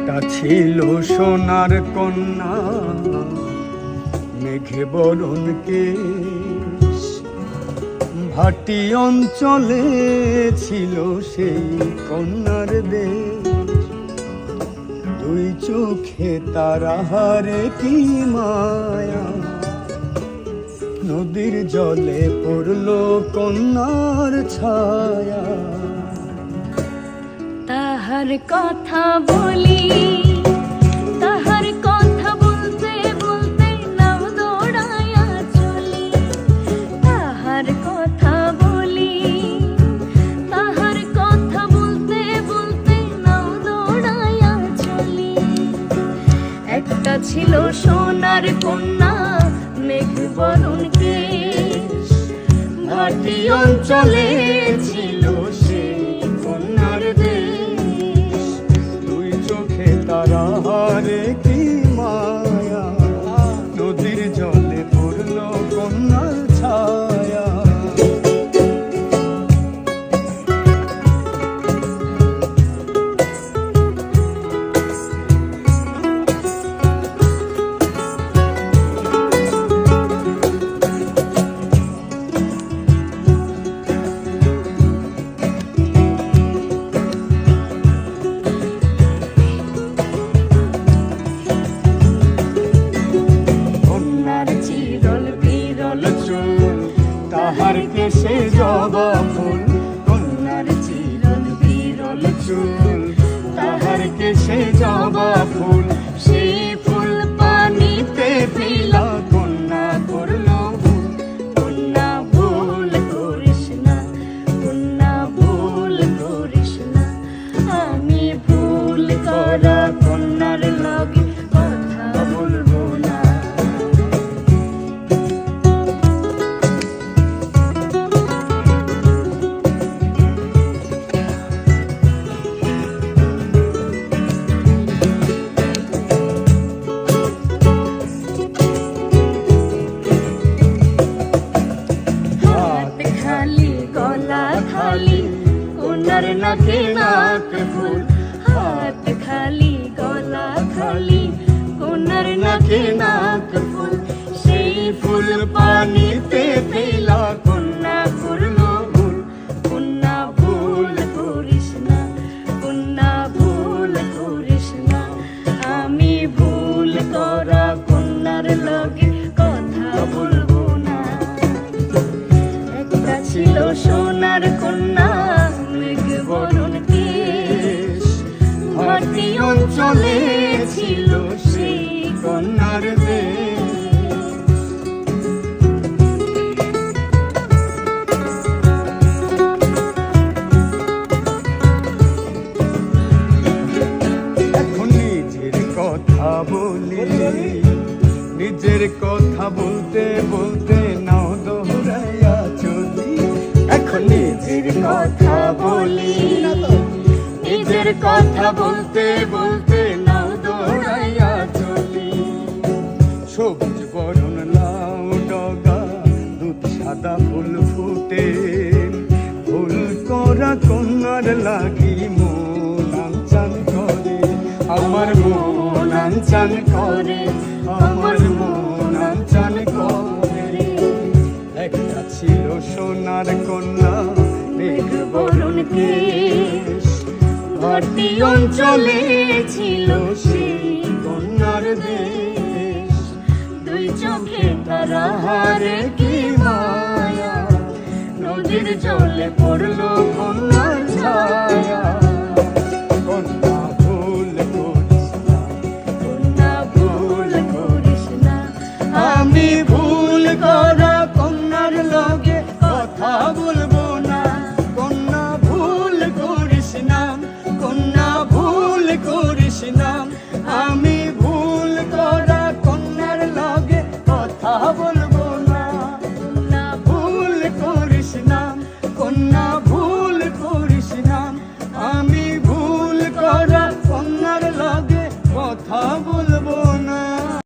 একটা ছিল সোনার কন্যা, মেঘে বরণ কেশ, ভাটি অঞ্চলে ছিল সেই কন্যার দেশ। দুই চোখে তারা হারে কি মায়া, নদীর জলে পড়ল কন্যার ছায়া। তাহার কথা বলি, তাহার কথা বলতে বলতে নাও দৌড়াইয়া চলি। তাহার কথা বলি, তাহার কথা বলতে বলতে নাও দৌড়াইয়া চলি। একটা ছিল সোনার কন্যা, মেঘ বরণ কেশ, ভাটি অঞ্চলে ছিল সেই কন্যার দেশ। দুই চোখে তারা হারে কি মায়া, নদীর জলে পড়ল কন্যার ছায়া। তাহার কেশে জবা ফুল, কন্যার চিরল বিরল চুল। তাহার কেশে জবা ফুল, সেই ফুল পানিতে ফেলা, কন্যা করল ভুল। কন্যা ভুল করিস না, কন্যা ভুল করিস না। আমি ভুল করা কন্যার লগে কথা বলবো না। হাত খালি গলা খালি, কন্যার নাকে নাক ফুল। হাত খালি গলা খালি, কন্যার নাকে নাক ফুল। সেই ফুল পানিতে ফেলা, কন্যা করল ভুল। কন্যা ভুল করিস না, কন্যা ভুল করিস না। আমি ভুল করা কন্যার লগে কথা বলবো না। একটা ছিল সোনার কন্যা, মেঘ বরণ কেশ, ভাটি অঞ্চলে ছিল সেই কন্যার দেশ। এখন নিজের কথা বলি, নিজের কথা বলতে বলতে নাও দৌড়াইয়া চলি। এখন নিজের কথা বলি, নিজের কথা বলতে বলতে নাও দৌড়াইয়া চলি। সবুজ বরণ লাউ ডগা, দুধ সাদা ফুল ফুটে, ফুল করা কন্যার লাগি মন আনচান করে। আমার মন আনচান করে, আমার মন আনচান করে। একটা ছিল সোনার কন্যা, মেঘ বরণ কেশ, ভাটি অঞ্চলে ছিল সেই কন্যার দেশ। দুই চোখে তারা হারে কি মায়া, নদীর জলে পড়ল